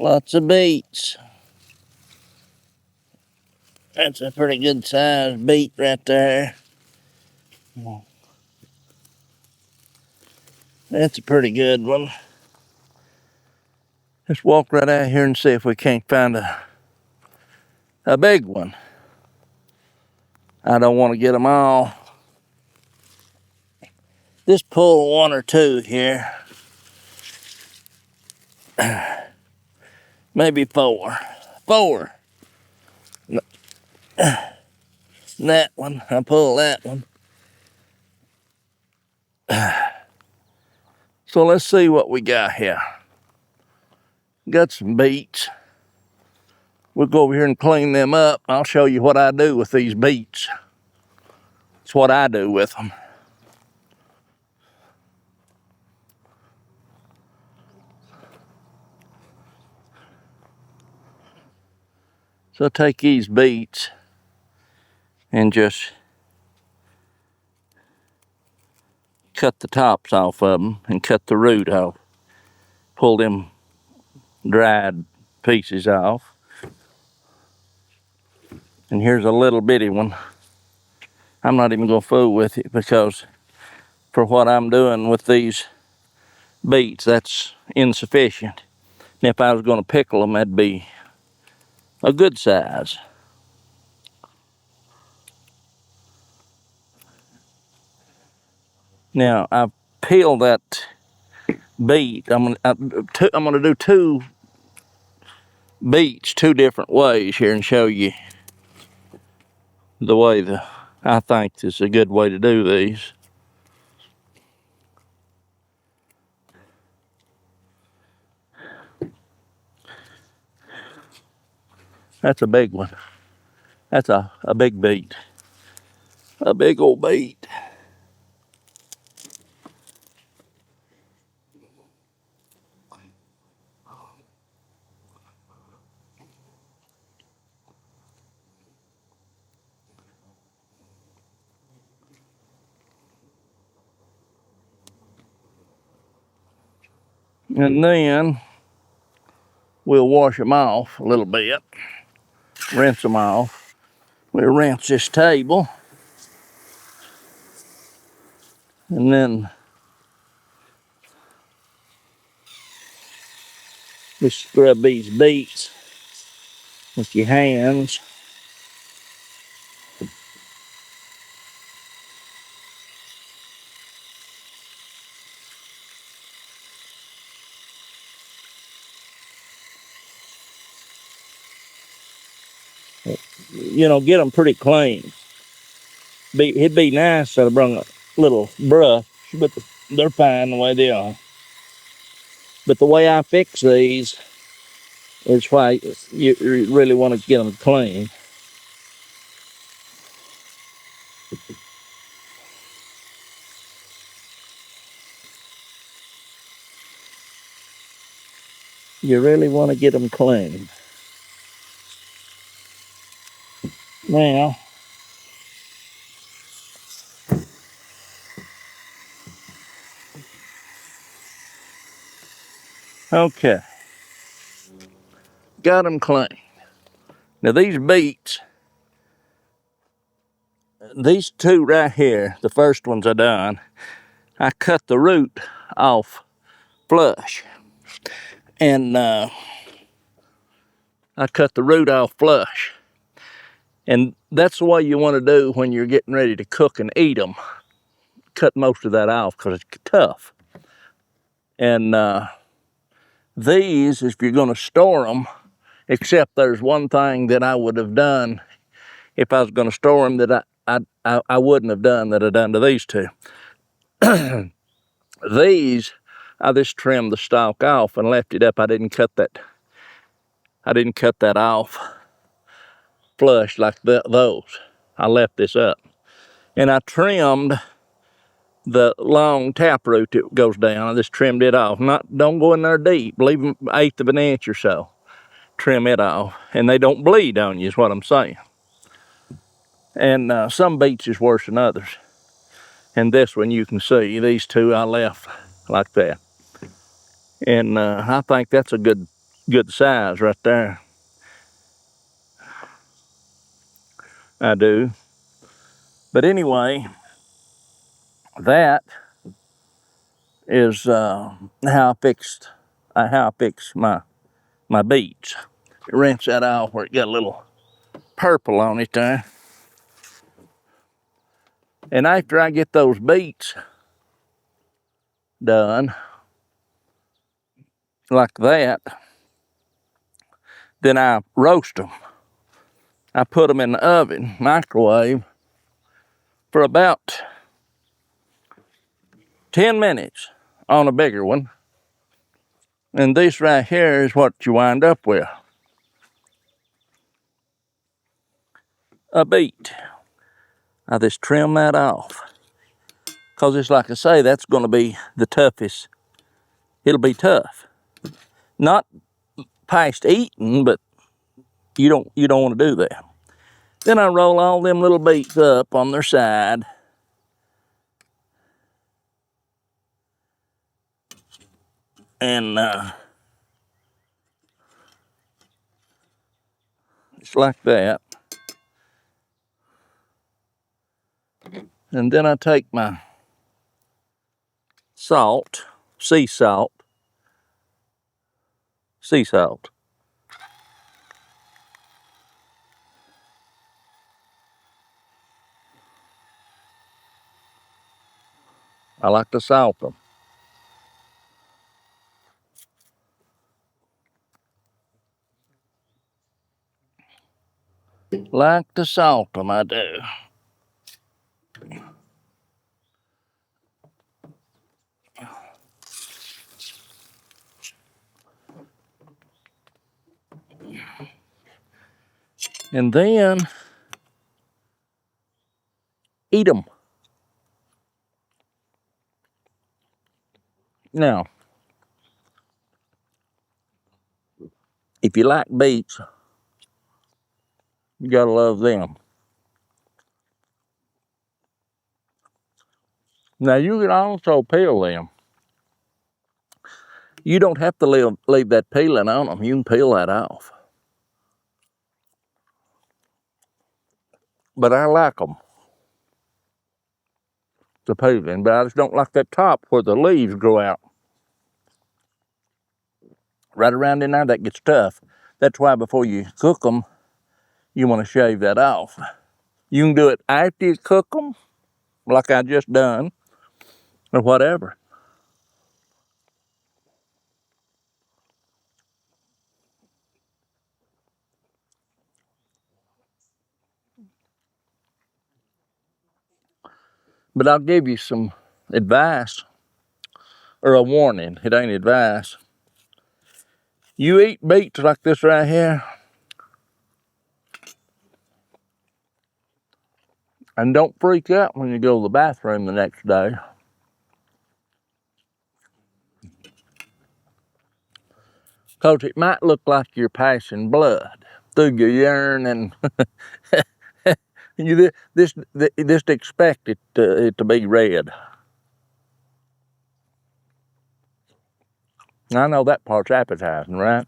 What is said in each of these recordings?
Lots of beets. That's a pretty good sized beet right there. That's a pretty good one. Let's walk right out here and see if we can't find a big one. I don't want to get them all. Just pull one or two here. Maybe four. Four. That one. I'll pull that one. So let's see what we got here. Got some beets. We'll go over here and clean them up. I'll show you what I do with these beets. It's what I do with them. So I take these beets and just cut the tops off of them and cut the root off. Pull them dried pieces off. And here's a little bitty one. I'm not even gonna fool with it because for what I'm doing with these beets, that's insufficient. And if I was gonna pickle them, that'd be a good size. Now I've peeled that beet. I'm gonna do two beets two different ways here and show you the way I think is a good way to do these. That's a big one. That's a big beet. A big old beet. And then we'll wash them off a little bit. Rinse them off. We'll rinse this table. And then we scrub these beets with your hands. You know, get them pretty clean. It'd be nice to bring a little brush, but they're fine the way they are. But the way I fix these is why you really want to get them clean. You really want to get them clean. Now, okay, got them clean. Now these beets, these two right here, the first ones I done, I cut the root off flush. And I cut the root off flush. And that's the way you want to do when you're getting ready to cook and eat them. Cut most of that off because it's tough. And these, if you're going to store them, except there's one thing that I would have done if I was going to store them that I wouldn't have done that I done to these two. These, I just trimmed the stalk off and left it up. I didn't cut that off flush like those. I left this up. And I trimmed the long taproot that goes down. I just trimmed it off. Don't go in there deep. Leave them 1/8 of an inch or so. Trim it off. And they don't bleed on you is what I'm saying. And some beets is worse than others. And this one you can see, these two I left like that. And I think that's a good good size right there. I do. But anyway, that is how I fix my beets. Rinse that off where it got a little purple on it there. And after I get those beets done, like that, then I roast them. I put them in the oven, microwave, for about 10 minutes on a bigger one. And this right here is what you wind up with. A beet. I just trim that off. Because it's like I say, that's going to be the toughest. It'll be tough. Not past eating, but you don't want to do that. Then I roll all them little beets up on their side. And it's like that. And then I take my salt, sea salt. I like to salt them. Like to salt them, I do. And then eat them. Now, if you like beets, you gotta love them. Now, you can also peel them. You don't have to leave that peeling on them. You can peel that off. But I like them, the peeling, but I just don't like that top where the leaves grow out. Right around in there, that gets tough. That's why before you cook them, you want to shave that off. You can do it after you cook them, like I just done, or whatever. But I'll give you some advice, or a warning. It ain't advice. You eat beets like this right here, and don't freak out when you go to the bathroom the next day. Because it might look like you're passing blood through your urine, and you just expect it to be red. I know that part's appetizing, right?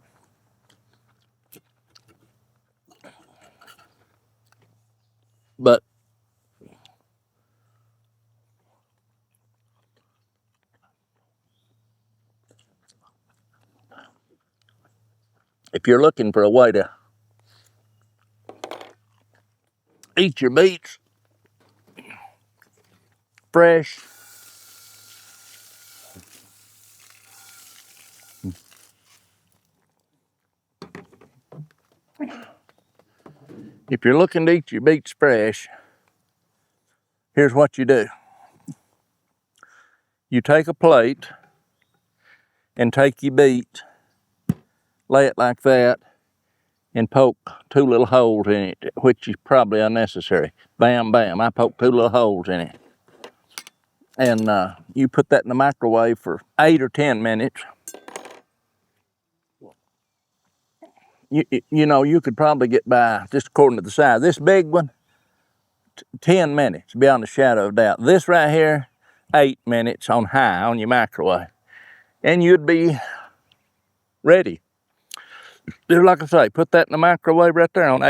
But if you're looking for a way to eat your beets fresh, if you're looking to eat your beets fresh, here's what you do. You take a plate and take your beet, lay it like that, and poke 2 little holes in it, which is probably unnecessary. Bam, bam, I poked 2 little holes in it. And you put that in the microwave for 8 or 10 minutes. You know, you could probably get by, just according to the size. This big one, 10 minutes, beyond a shadow of doubt. This right here, 8 minutes on high on your microwave. And you'd be ready. do like I say, put that in the microwave right there on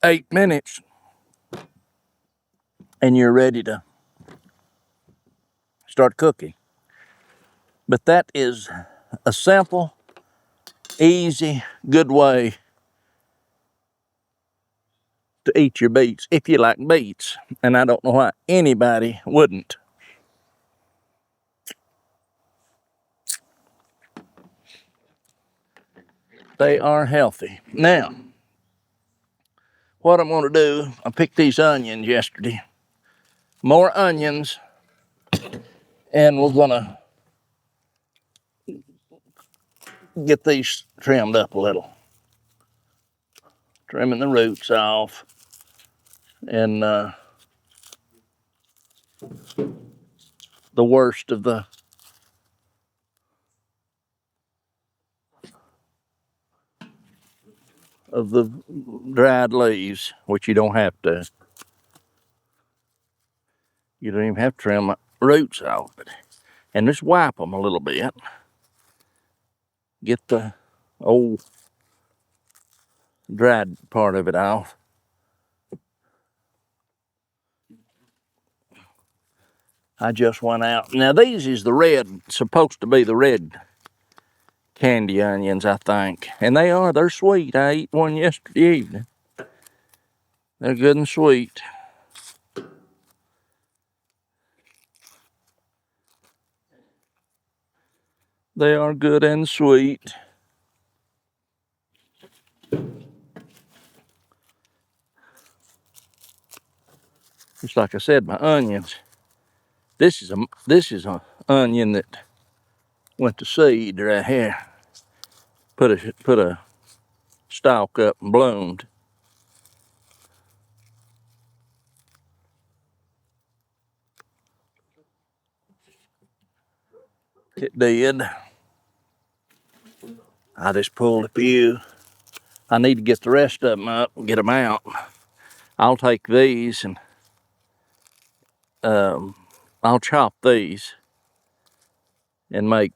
8 minutes, and you're ready to start cooking. But that is a simple, easy, good way to eat your beets if you like beets. And I don't know why anybody wouldn't. They are healthy. Now, what I'm going to do, I picked these onions yesterday. More onions, and we're going to get these trimmed up a little. Trimming the roots off, and the worst of the dried leaves, which you don't have to. You don't even have to trim the roots off it. And just wipe them a little bit. Get the old dried part of it off. I just went out. Now these is the red, supposed to be the red candy onions, I think. And they're sweet. I ate one yesterday evening. They're good and sweet. They are good and sweet. Just like I said, my onions. This is a onion that went to seed right here. Put a stalk up and bloomed. It did. I just pulled a few. I need to get the rest of them up and get them out. I'll take these and I'll chop these and make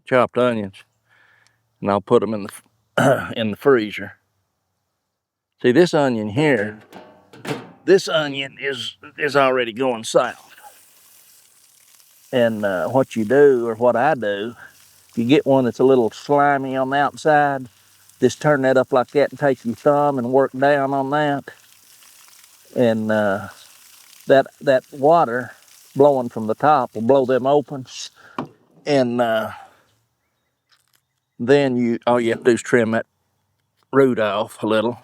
chopped onions, and I'll put them in the in the freezer. See, this onion here, this onion is already going south. And what you do, or what I do, if you get one that's a little slimy on the outside, just turn that up like that and take your thumb and work down on that. And that water blowing from the top will blow them open. And then all you have to do is trim that root off a little.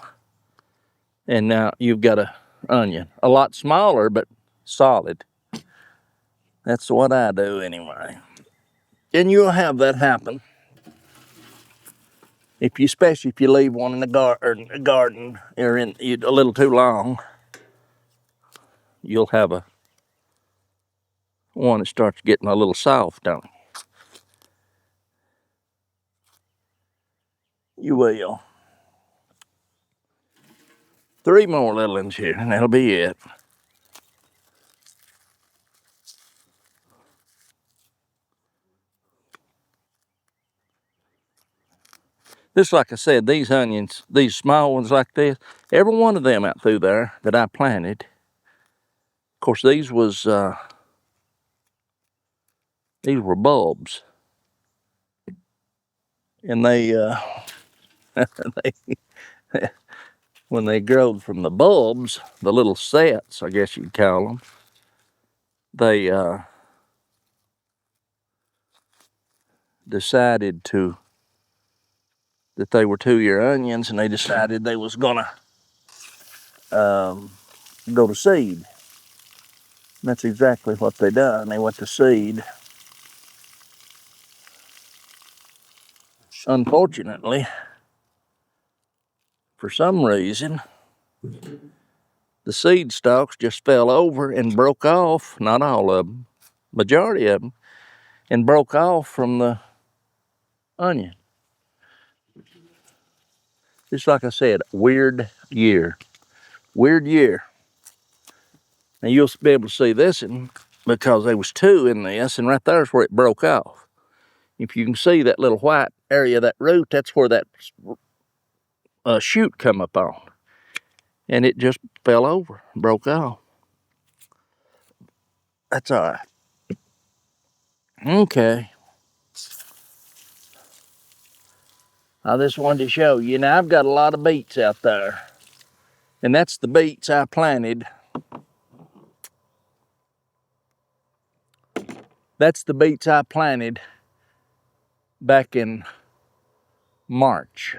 And now you've got an onion. A lot smaller, but solid. That's what I do anyway. And you'll have that happen. Especially if you leave one in the garden or a little too long, you'll have one that starts getting a little soft on it. You will. 3 more little ones here, and that'll be it. Just like I said, these onions, these small ones like this, every one of them out through there that I planted. Of course, these were bulbs, and when they grow from the bulbs, the little sets, I guess you'd call them, they decided that they were 2-year onions, and they decided they was gonna go to seed. And that's exactly what they done. They went to seed. Unfortunately, for some reason, the seed stalks just fell over and broke off, not all of them, majority of them, and broke off from the onion. Just like I said, weird year. Weird year. Now you'll be able to see this one. because there was two in this, and right there's where it broke off. If you can see that little white area of that root, that's where that shoot come up on. And it just fell over, broke off. That's all right. Okay. I just wanted to show you. Now, I've got a lot of beets out there. And that's the beets I planted. That's the beets I planted back in March.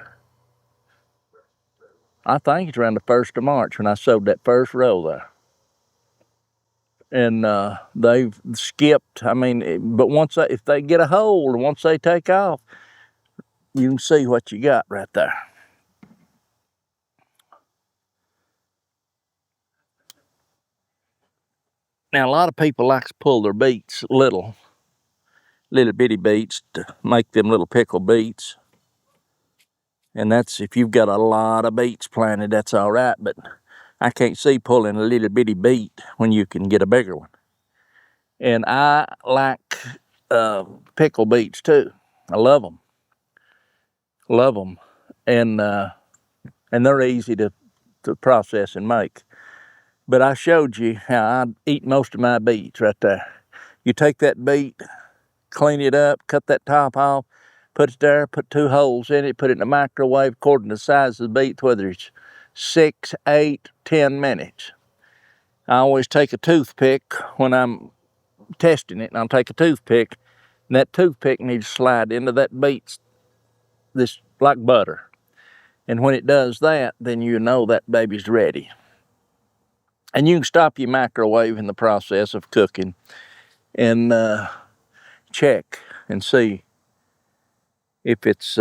I think it's around the 1st of March when I sowed that first row there. And they've skipped. I mean, but if they get a hold, once they take off, you can see what you got right there. Now, a lot of people like to pull their beets little bitty beets to make them little pickle beets. And that's, if you've got a lot of beets planted, that's all right. But I can't see pulling a little bitty beet when you can get a bigger one. And I like pickle beets too. I love them. Love them. And they're easy to process and make. But I showed you how I eat most of my beets right there. You take that beet, clean it up, cut that top off, put it there, put 2 holes in it, put it in the microwave according to the size of the beet, whether it's 6, 8, 10 minutes. I always take a toothpick when I'm testing it, and I'll take a toothpick, and that toothpick needs to slide into that beet, this like butter. And when it does that, then you know that baby's ready. And you can stop your microwave in the process of cooking and check and see if it's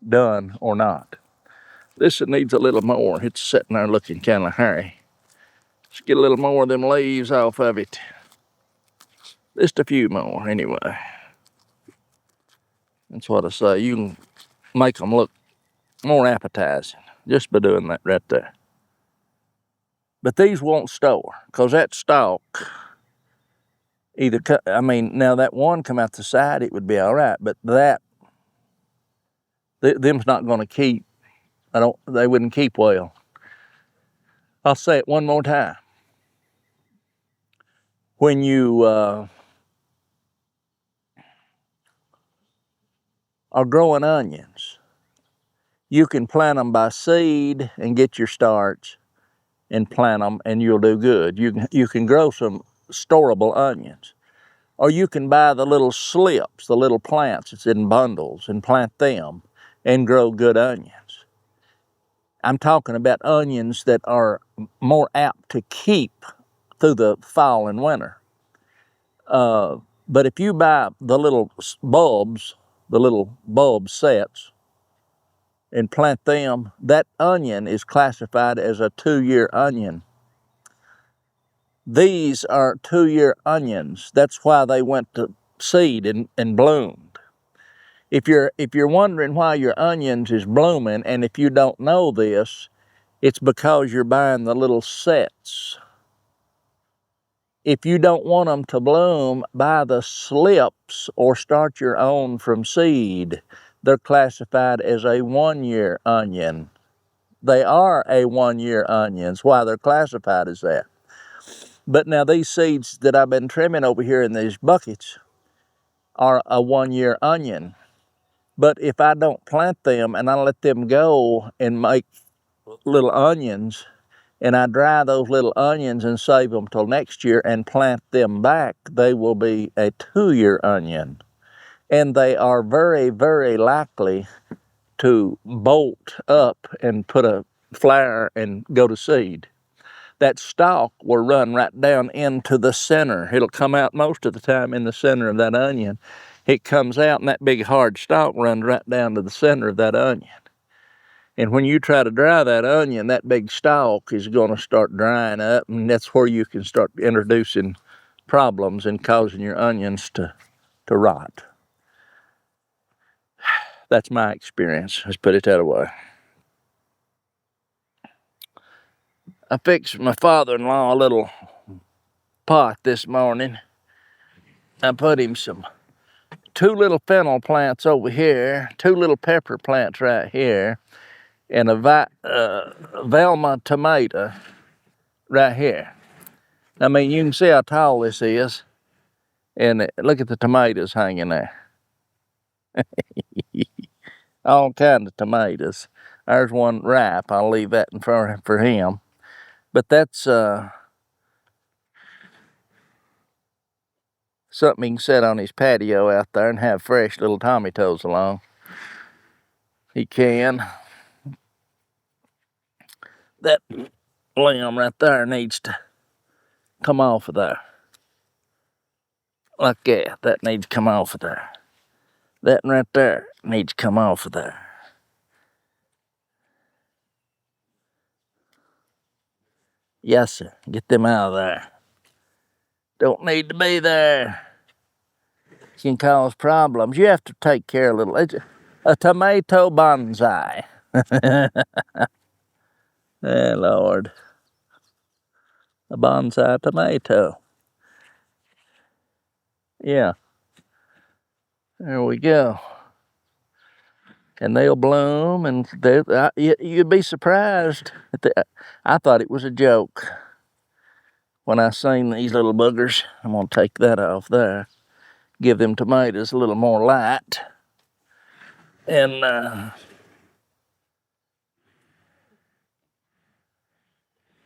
done or not. This needs a little more. It's sitting there looking kind of hairy. Let's get a little more of them leaves off of it. Just a few more anyway. That's what I say. You can make them look more appetizing just by doing that right there. But these won't store, because that stalk either now that one come out the side, it would be all right, but them's not going to keep. They wouldn't keep well. I'll say it one more time. When you are growing onions, you can plant them by seed and get your starts and plant them, and you'll do good. You can grow some storable onions. Or you can buy the little slips, the little plants that's in bundles, and plant them and grow good onions. I'm talking about onions that are more apt to keep through the fall and winter. But if you buy the little bulbs, the little bulb sets, and plant them, that onion is classified as a 2-year onion. These are 2-year onions. That's why they went to seed and bloomed. If you're wondering why your onions is blooming, and if you don't know this, it's because you're buying the little sets. If you don't want them to bloom, buy the slips or start your own from seed. They're classified as a 1-year onion. They are a 1-year onions. Why they're classified as that. But now these seeds that I've been trimming over here in these buckets are a 1-year onion. But if I don't plant them and I let them go and make little onions, and I dry those little onions and save them till next year and plant them back, they will be a 2-year onion. And they are very, very likely to bolt up and put a flower and go to seed. That stalk will run right down into the center. It'll come out most of the time in the center of that onion. It comes out, and that big hard stalk runs right down to the center of that onion. And when you try to dry that onion, that big stalk is going to start drying up, and that's where you can start introducing problems and causing your onions to rot. That's my experience. Let's put it that way. I fixed my father-in-law a little pot this morning. I put him two little fennel plants over here, two little pepper plants right here, and a Velma tomato right here. I mean, you can see how tall this is, and look at the tomatoes hanging there. All kinds of tomatoes. There's one ripe. I'll leave that in front for him. But that's something he can set on his patio out there and have fresh little tomatoes along. He can. That limb right there needs to come off of there. Like that. That needs to come off of there. That right there needs to come off of there. Yes, sir. Get them out of there. Don't need to be there. Can cause problems. You have to take care of it's a tomato bonsai. Eh, Lord. A bonsai tomato. Yeah. There we go. And they'll bloom, and you'd be surprised. I thought it was a joke when I seen these little buggers. I'm going to take that off there. Give them tomatoes a little more light. And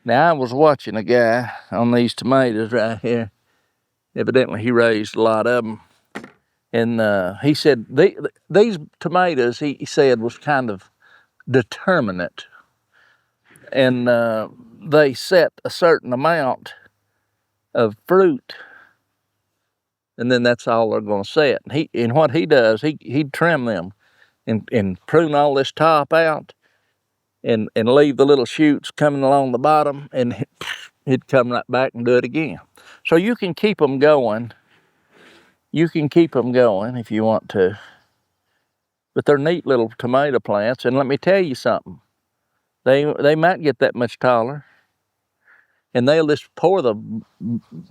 now I was watching a guy on these tomatoes right here. Evidently he raised a lot of them. And he said these tomatoes, he said, was kind of determinate. And they set a certain amount of fruit, and then that's all they're going to set. And what he does, he'd trim them and prune all this top out and leave the little shoots coming along the bottom, and he'd come right back and do it again. So you can keep them going. You can keep them going if you want to. But they're neat little tomato plants, and let me tell you something. They might get that much taller, and they'll just pour the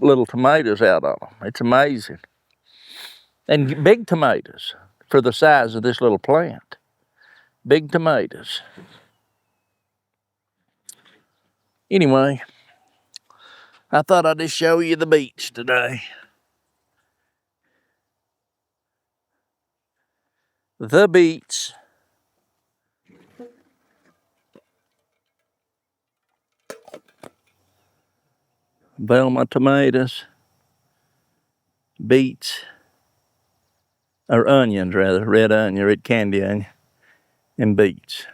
little tomatoes out on them. It's amazing. And big tomatoes for the size of this little plant. Big tomatoes. Anyway, I thought I'd just show you the beets today. The beets. Velma tomatoes. Beets. Or onions, rather. Red onion, red candy onion. And beets.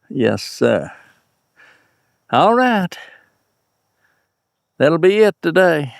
Yes, sir. All right. That'll be it today.